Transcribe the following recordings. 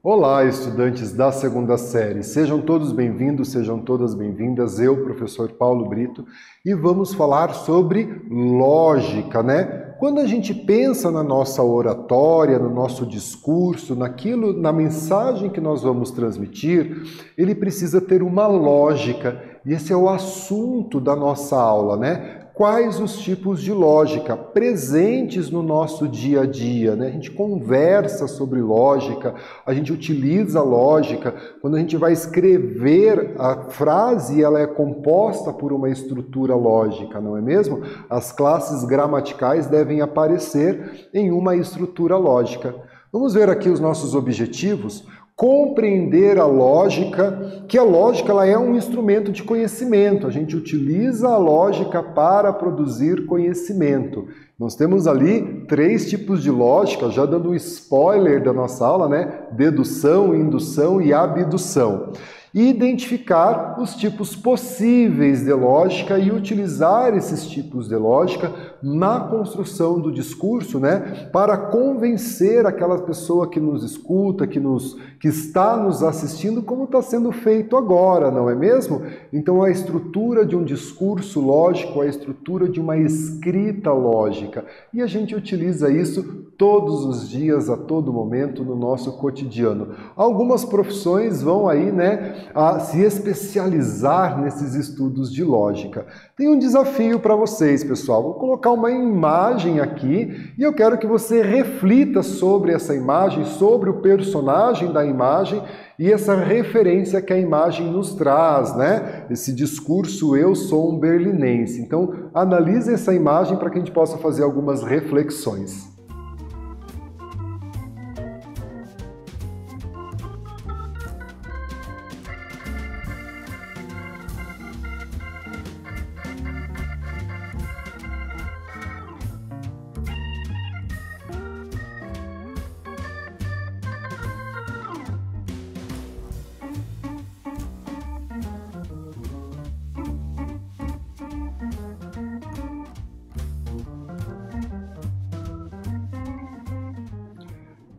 Olá, estudantes da segunda série. Sejam todos bem-vindos, sejam todas bem-vindas. Eu, professor Paulo Brito, e vamos falar sobre lógica, né? Quando a gente pensa na nossa oratória, no nosso discurso, na mensagem que nós vamos transmitir, ele precisa ter uma lógica. E esse é o assunto da nossa aula, né? Quais os tipos de lógica presentes no nosso dia a dia, né? A gente conversa sobre lógica, a gente utiliza lógica. Quando a gente vai escrever a frase, ela é composta por uma estrutura lógica, não é mesmo? As classes gramaticais devem aparecer em uma estrutura lógica. Vamos ver aqui os nossos objetivos. Compreender a lógica, que a lógica ela é um instrumento de conhecimento. A gente utiliza a lógica para produzir conhecimento. Nós temos ali 3 tipos de lógica, já dando um spoiler da nossa aula, né? Dedução, indução e abdução. E identificar os tipos possíveis de lógica e utilizar esses tipos de lógica na construção do discurso, né, para convencer aquela pessoa que nos escuta, que está nos assistindo, como está sendo feito agora, não é mesmo? Então a estrutura de um discurso lógico, a estrutura de uma escrita lógica. E a gente utiliza isso todos os dias, a todo momento, no nosso cotidiano. Algumas profissões vão aí, né, a se especializar nesses estudos de lógica. Tem um desafio para vocês, pessoal. Vou colocar uma imagem aqui e eu quero que você reflita sobre essa imagem, sobre o personagem da imagem e essa referência que a imagem nos traz, né? Esse discurso "eu sou um berlinense". Então, analise essa imagem para que a gente possa fazer algumas reflexões.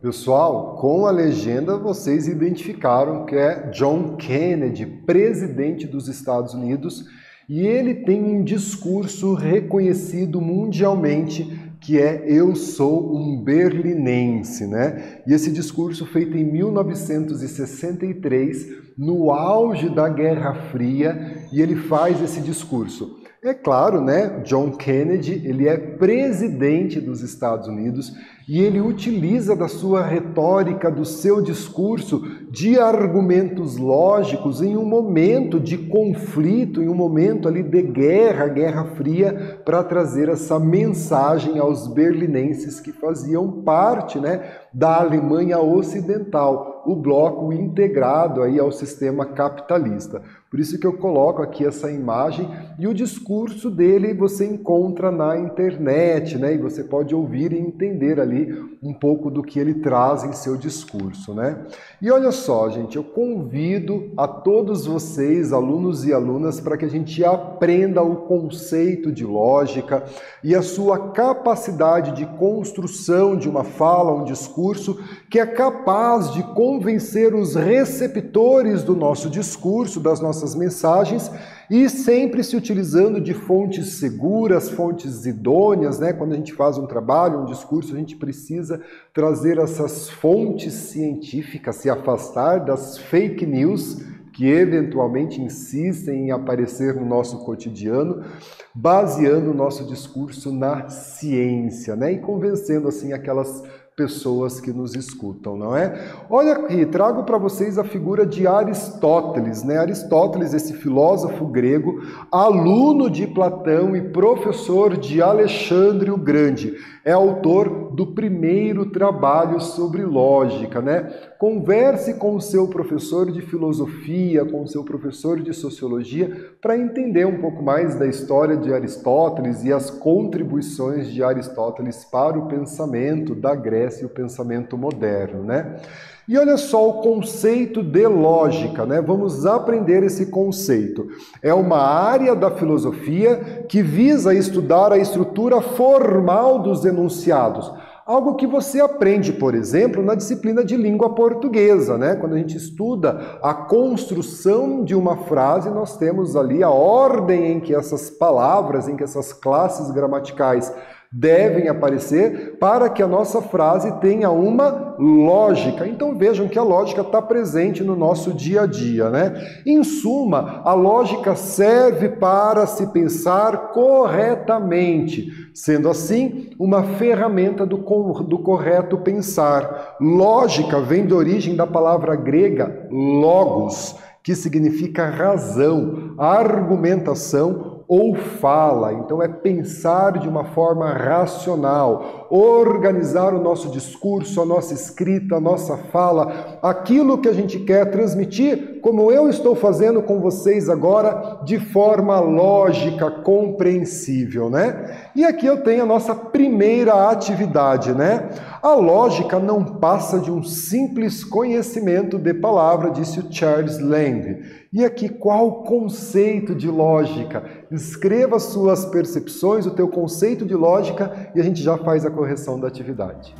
Pessoal, com a legenda vocês identificaram que é John Kennedy, presidente dos Estados Unidos, e ele tem um discurso reconhecido mundialmente que é "eu sou um berlinense", né? E esse discurso feito em 1963, no auge da Guerra Fria, e ele faz esse discurso. É claro, né? John Kennedy, ele é presidente dos Estados Unidos e ele utiliza da sua retórica, do seu discurso, de argumentos lógicos em um momento de conflito, em um momento ali de guerra, Guerra Fria, para trazer essa mensagem aos berlinenses que faziam parte, né, da Alemanha Ocidental, o bloco integrado aí ao sistema capitalista. Por isso que eu coloco aqui essa imagem e o discurso dele você encontra na internet, né? E você pode ouvir e entender ali um pouco do que ele traz em seu discurso, né? E olha só, gente, eu convido a todos vocês, alunos e alunas, para que a gente aprenda o conceito de lógica e a sua capacidade de construção de uma fala, um discurso que é capaz de convencer os receptores do nosso discurso, das nossas mensagens, e sempre se utilizando de fontes seguras, fontes idôneas, né? Quando a gente faz um trabalho, um discurso, a gente precisa trazer essas fontes científicas, se afastar das fake news que eventualmente insistem em aparecer no nosso cotidiano, baseando o nosso discurso na ciência, né? E convencendo assim aquelas pessoas que nos escutam, não é? Olha aqui, trago para vocês a figura de Aristóteles, né? Aristóteles, esse filósofo grego, aluno de Platão e professor de Alexandre o Grande, é autor do primeiro trabalho sobre lógica, né? Converse com o seu professor de filosofia, com o seu professor de sociologia, para entender um pouco mais da história de Aristóteles e as contribuições de Aristóteles para o pensamento da Grécia e o pensamento moderno, né? E olha só o conceito de lógica, né? Vamos aprender esse conceito. É uma área da filosofia que visa estudar a estrutura formal dos enunciados, Algo que você aprende, por exemplo, na disciplina de língua portuguesa, né? Quando a gente estuda a construção de uma frase, nós temos ali a ordem em que essas palavras, em que essas classes gramaticais devem aparecer para que a nossa frase tenha uma lógica. Então vejam que a lógica está presente no nosso dia a dia, né? Em suma, a lógica serve para se pensar corretamente, sendo assim uma ferramenta do correto pensar. Lógica vem da origem da palavra grega logos, que significa razão, argumentação ou fala. Então é pensar de uma forma racional, organizar o nosso discurso, a nossa escrita, a nossa fala, aquilo que a gente quer transmitir, como eu estou fazendo com vocês agora, de forma lógica, compreensível, né? E aqui eu tenho a nossa primeira atividade, né? A lógica não passa de um simples conhecimento de palavra, disse o Charles Lamb. E aqui, qual o conceito de lógica? Escreva suas percepções, o teu conceito de lógica e a gente já faz a correção da atividade.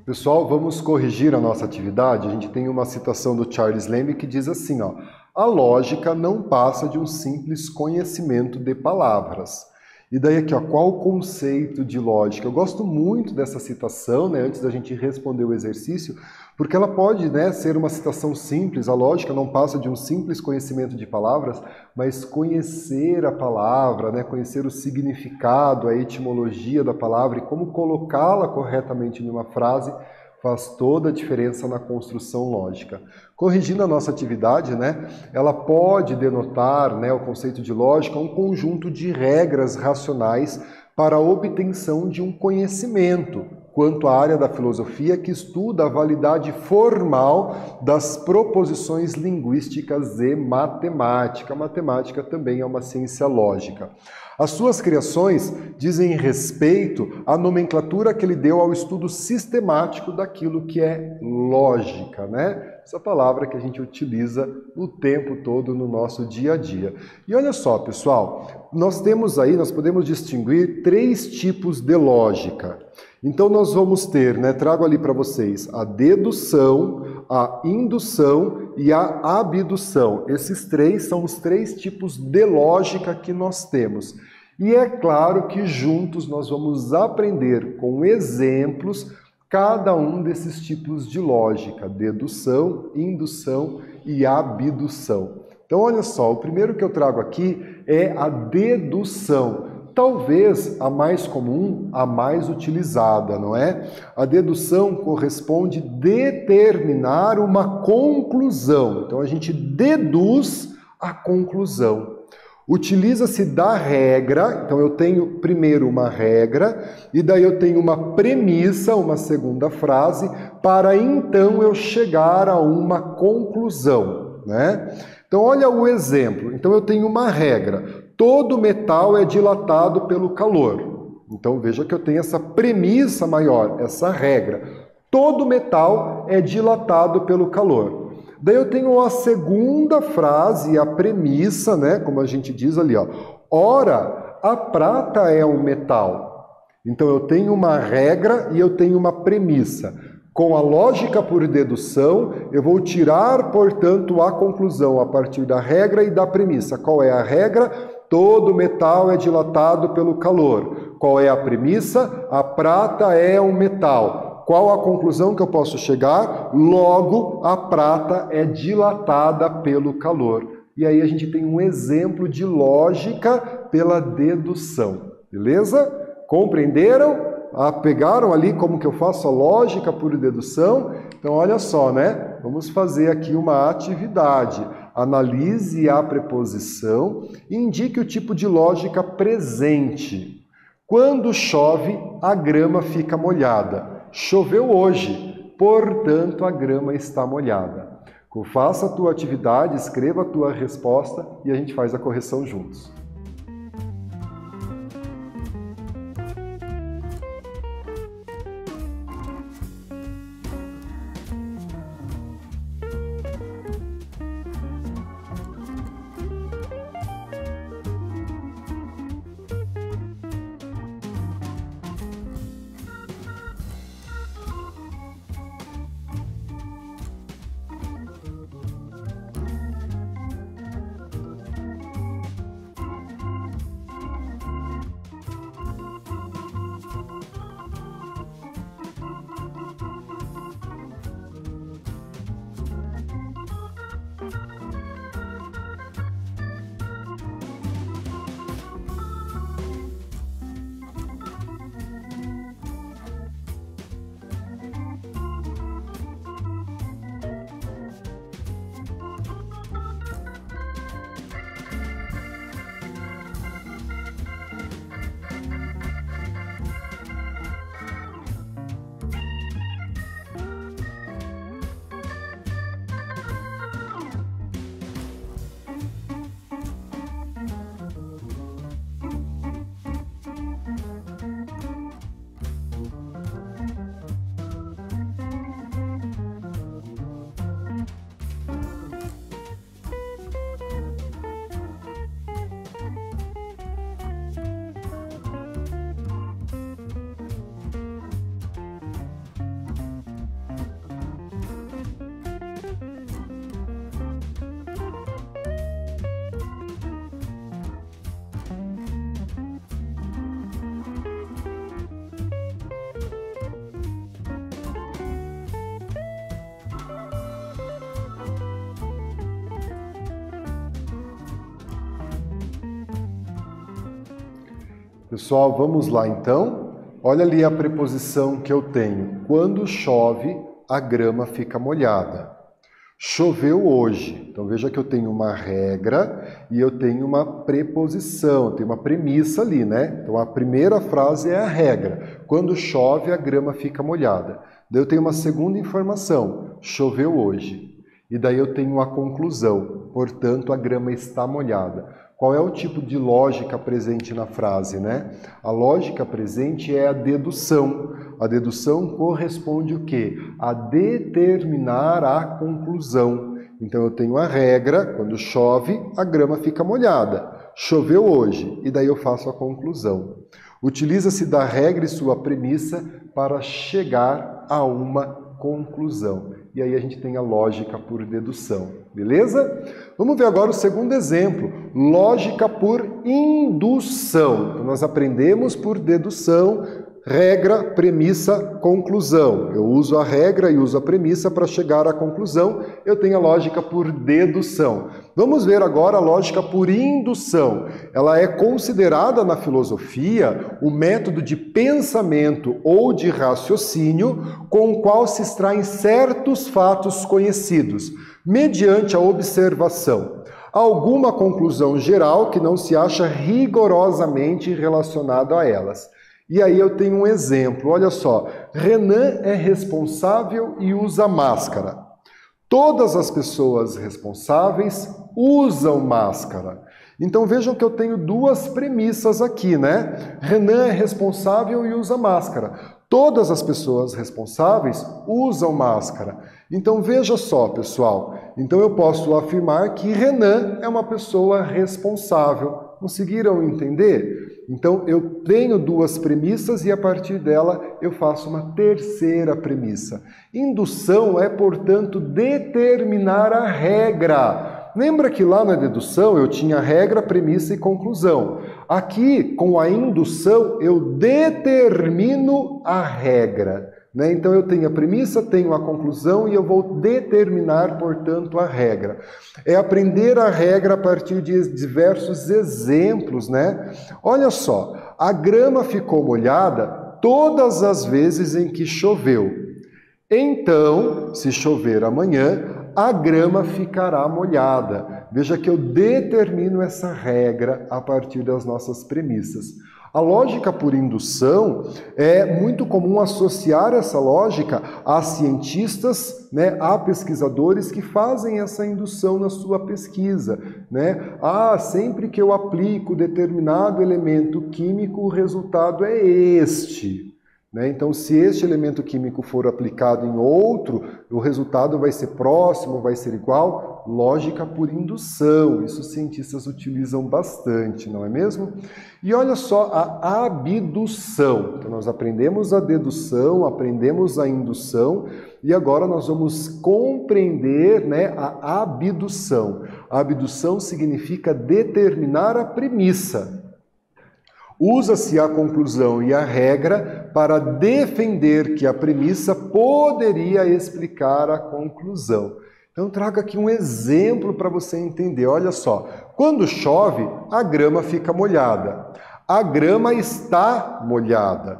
Pessoal, vamos corrigir a nossa atividade. A gente tem uma citação do Charles Lamb que diz assim, ó: a lógica não passa de um simples conhecimento de palavras. E daí aqui, ó, qual o conceito de lógica? Eu gosto muito dessa citação, né, antes da gente responder o exercício, porque ela pode, né, ser uma citação simples. A lógica não passa de um simples conhecimento de palavras, mas conhecer a palavra, né, conhecer o significado, a etimologia da palavra e como colocá-la corretamente em uma frase faz toda a diferença na construção lógica. Corrigindo a nossa atividade, né, ela pode denotar, né, o conceito de lógica, um conjunto de regras racionais para a obtenção de um conhecimento, quanto à área da filosofia que estuda a validade formal das proposições linguísticas e matemática. A matemática também é uma ciência lógica. As suas criações dizem respeito à nomenclatura que ele deu ao estudo sistemático daquilo que é lógica, né? Essa palavra que a gente utiliza o tempo todo no nosso dia a dia. E olha só, pessoal, nós podemos distinguir 3 tipos de lógica. Então nós vamos ter, né, trago ali para vocês a dedução, a indução e a abdução. Esses 3 são os 3 tipos de lógica que nós temos. E é claro que juntos nós vamos aprender com exemplos cada um desses tipos de lógica: dedução, indução e abdução. Então olha só, o primeiro que eu trago aqui é a dedução. talvez a mais comum, a mais utilizada, não é? A dedução corresponde a determinar uma conclusão. Então a gente deduz a conclusão. Utiliza-se da regra, então eu tenho primeiro uma regra, e daí eu tenho uma premissa, uma segunda frase, para então eu chegar a uma conclusão, né? Então olha o exemplo, então eu tenho uma regra, todo metal é dilatado pelo calor. Então veja que eu tenho essa premissa maior, essa regra, todo metal é dilatado pelo calor. Daí eu tenho a segunda frase, a premissa, né? Como a gente diz ali, ó. Ora, a prata é um metal. Então eu tenho uma regra e eu tenho uma premissa. Com a lógica por dedução, eu vou tirar, portanto, a conclusão a partir da regra e da premissa. Qual é a regra? Todo metal é dilatado pelo calor. Qual é a premissa? A prata é um metal. Qual a conclusão que eu posso chegar? Logo, a prata é dilatada pelo calor. E aí a gente tem um exemplo de lógica pela dedução. Beleza? Compreenderam? Pegaram ali como que eu faço a lógica por dedução? Então, olha só, né? Vamos fazer aqui uma atividade. Analise a preposição e indique o tipo de lógica presente. Quando chove, a grama fica molhada. Choveu hoje, portanto a grama está molhada. Faça a tua atividade, escreva a tua resposta e a gente faz a correção juntos. Pessoal, vamos lá então. Olha ali a preposição que eu tenho. Quando chove, a grama fica molhada. Choveu hoje. Então veja que eu tenho uma regra e eu tenho uma preposição, eu tenho uma premissa ali, né? Então a primeira frase é a regra. Quando chove, a grama fica molhada. Daí eu tenho uma segunda informação. Choveu hoje. E daí eu tenho a conclusão. Portanto, a grama está molhada. Qual é o tipo de lógica presente na frase, né? A lógica presente é a dedução. A dedução corresponde o quê? A determinar a conclusão. Então eu tenho a regra, quando chove, a grama fica molhada. Choveu hoje, e daí eu faço a conclusão. Utiliza-se da regra e sua premissa para chegar a uma conclusão. E aí a gente tem a lógica por dedução, beleza? Vamos ver agora o segundo exemplo, lógica por indução. Então, nós aprendemos por dedução, regra, premissa, conclusão. Eu uso a regra e uso a premissa para chegar à conclusão. Eu tenho a lógica por dedução. Vamos ver agora a lógica por indução. Ela é considerada na filosofia o método de pensamento ou de raciocínio com o qual se extraem certos fatos conhecidos, mediante a observação. Alguma conclusão geral que não se acha rigorosamente relacionada a elas. E aí eu tenho um exemplo, olha só, Renan é responsável e usa máscara. Todas as pessoas responsáveis usam máscara. Então vejam que eu tenho duas premissas aqui, né? Renan é responsável e usa máscara. Todas as pessoas responsáveis usam máscara. Então veja só, pessoal. Então eu posso afirmar que Renan é uma pessoa responsável. Conseguiram entender? Então eu tenho duas premissas e a partir dela eu faço uma terceira premissa. Indução é, portanto, determinar a regra. Lembra que lá na dedução eu tinha regra, premissa e conclusão. Aqui, com a indução, eu determino a regra. Então eu tenho a premissa, tenho a conclusão e eu vou determinar, portanto, a regra. É aprender a regra a partir de diversos exemplos, né? Olha só, a grama ficou molhada todas as vezes em que choveu. Então, se chover amanhã, a grama ficará molhada. Veja que eu determino essa regra a partir das nossas premissas. A lógica por indução é muito comum associar essa lógica a cientistas, né, a pesquisadores que fazem essa indução na sua pesquisa, né? Sempre que eu aplico determinado elemento químico, o resultado é este. Então, se este elemento químico for aplicado em outro, o resultado vai ser próximo, vai ser igual. Lógica por indução, isso os cientistas utilizam bastante, não é mesmo? E olha só a abdução. Então, nós aprendemos a dedução, aprendemos a indução e agora nós vamos compreender, né, a abdução. A abdução significa determinar a premissa. Usa-se a conclusão e a regra para defender que a premissa poderia explicar a conclusão. Então, trago aqui um exemplo para você entender. Olha só, quando chove, a grama fica molhada. A grama está molhada.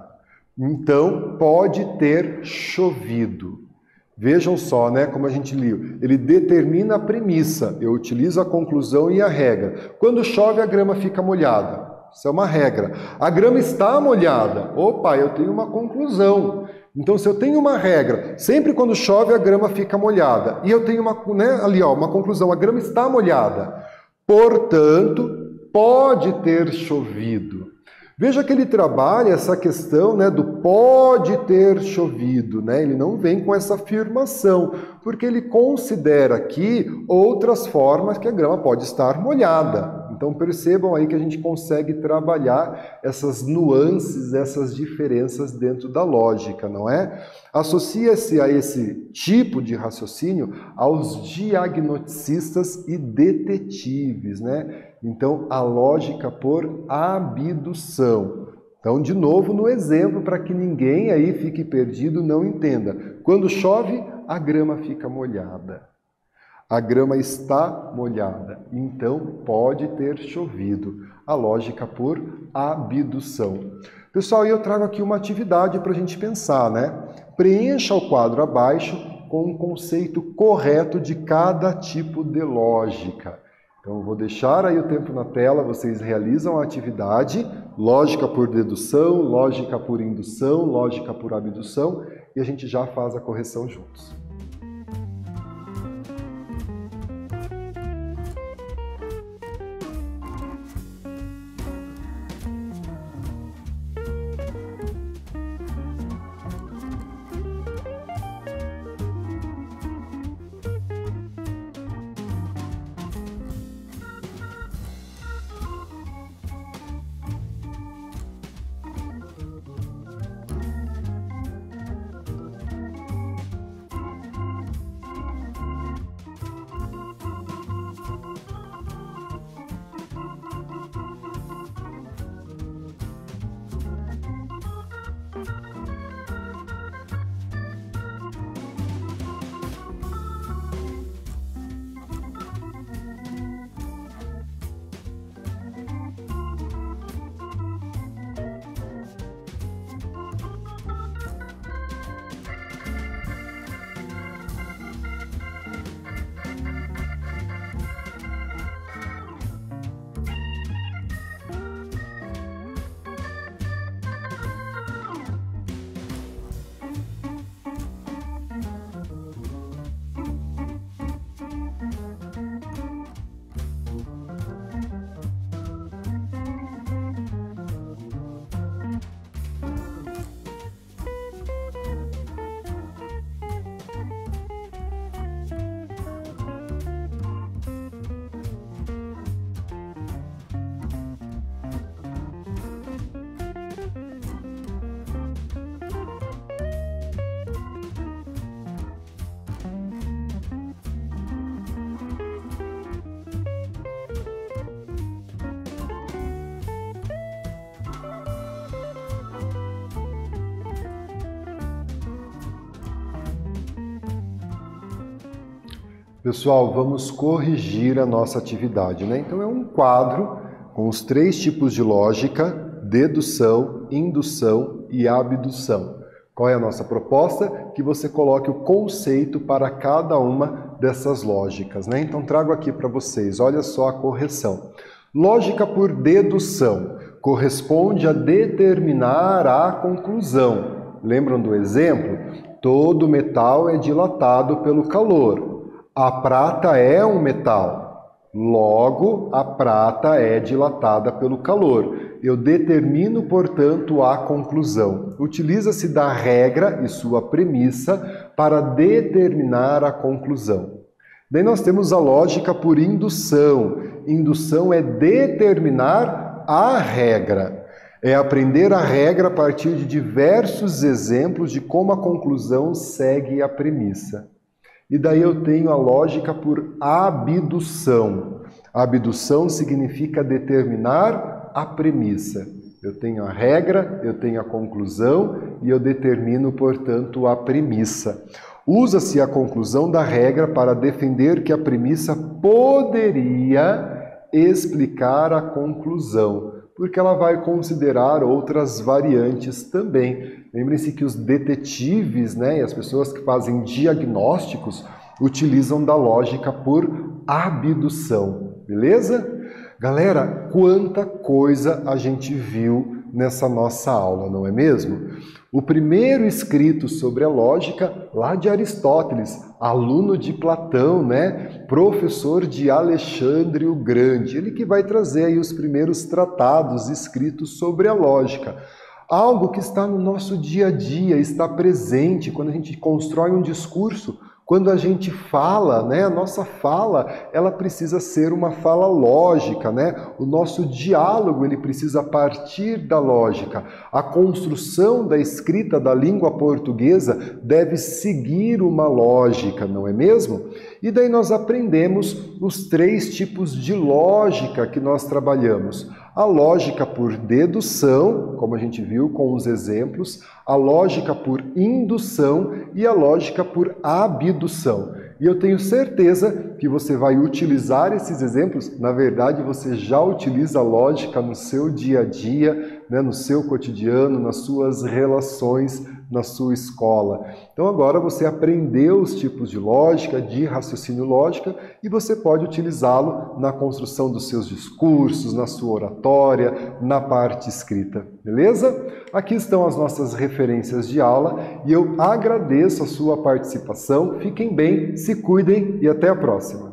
Então, pode ter chovido. Vejam só, né, como a gente liu. Ele determina a premissa. Eu utilizo a conclusão e a regra. Quando chove, a grama fica molhada. Isso é uma regra. A grama está molhada. Opa, eu tenho uma conclusão. Então, se eu tenho uma regra, sempre quando chove a grama fica molhada. E eu tenho uma, né, ali, ó, uma conclusão, a grama está molhada. Portanto, pode ter chovido. Veja que ele trabalha essa questão, né, do pode ter chovido, né? Ele não vem com essa afirmação, porque ele considera aqui outras formas que a grama pode estar molhada. Então percebam aí que a gente consegue trabalhar essas nuances, essas diferenças dentro da lógica, não é? Associa-se a esse tipo de raciocínio aos diagnosticistas e detetives, né? Então, a lógica por abdução. Então, de novo, no exemplo, para que ninguém aí fique perdido, não entenda. Quando chove, a grama fica molhada. A grama está molhada, então pode ter chovido. A lógica por abdução. Pessoal, eu trago aqui uma atividade para a gente pensar, né? Preencha o quadro abaixo com um conceito correto de cada tipo de lógica. Então, eu vou deixar aí o tempo na tela, vocês realizam a atividade, lógica por dedução, lógica por indução, lógica por abdução, e a gente já faz a correção juntos. Pessoal, vamos corrigir a nossa atividade, né? Então é um quadro com os 3 tipos de lógica: dedução, indução e abdução. Qual é a nossa proposta? Que você coloque o conceito para cada uma dessas lógicas, né? Então trago aqui para vocês, olha só a correção. Lógica por dedução corresponde a determinar a conclusão. Lembram do exemplo? Todo metal é dilatado pelo calor. A prata é um metal, logo a prata é dilatada pelo calor. Eu determino, portanto, a conclusão. Utiliza-se da regra e sua premissa para determinar a conclusão. Daí nós temos a lógica por indução. Indução é determinar a regra. É aprender a regra a partir de diversos exemplos de como a conclusão segue a premissa. E daí eu tenho a lógica por abdução. Abdução significa determinar a premissa. Eu tenho a regra, eu tenho a conclusão e eu determino, portanto, a premissa. Usa-se a conclusão da regra para defender que a premissa poderia explicar a conclusão, porque ela vai considerar outras variantes também. Lembrem-se que os detetives, né, e as pessoas que fazem diagnósticos utilizam da lógica por abdução, beleza? Galera, quanta coisa a gente viu nessa nossa aula, não é mesmo? O primeiro escrito sobre a lógica, lá de Aristóteles, aluno de Platão, né? Professor de Alexandre o Grande, ele que vai trazer aí os primeiros tratados escritos sobre a lógica. Algo que está no nosso dia a dia, está presente quando a gente constrói um discurso, quando a gente fala, né? A nossa fala, ela precisa ser uma fala lógica, né? O nosso diálogo, ele precisa partir da lógica. A construção da escrita da língua portuguesa deve seguir uma lógica, não é mesmo? E daí nós aprendemos os 3 tipos de lógica que nós trabalhamos. A lógica por dedução, como a gente viu com os exemplos, a lógica por indução e a lógica por abdução. E eu tenho certeza que você vai utilizar esses exemplos, na verdade você já utiliza a lógica no seu dia a dia, né, no seu cotidiano, nas suas relações, na sua escola. Então agora você aprendeu os tipos de lógica, de raciocínio lógico, e você pode utilizá-lo na construção dos seus discursos, na sua oratória, na parte escrita, beleza? Aqui estão as nossas referências de aula e eu agradeço a sua participação. Fiquem bem, se cuidem e até a próxima.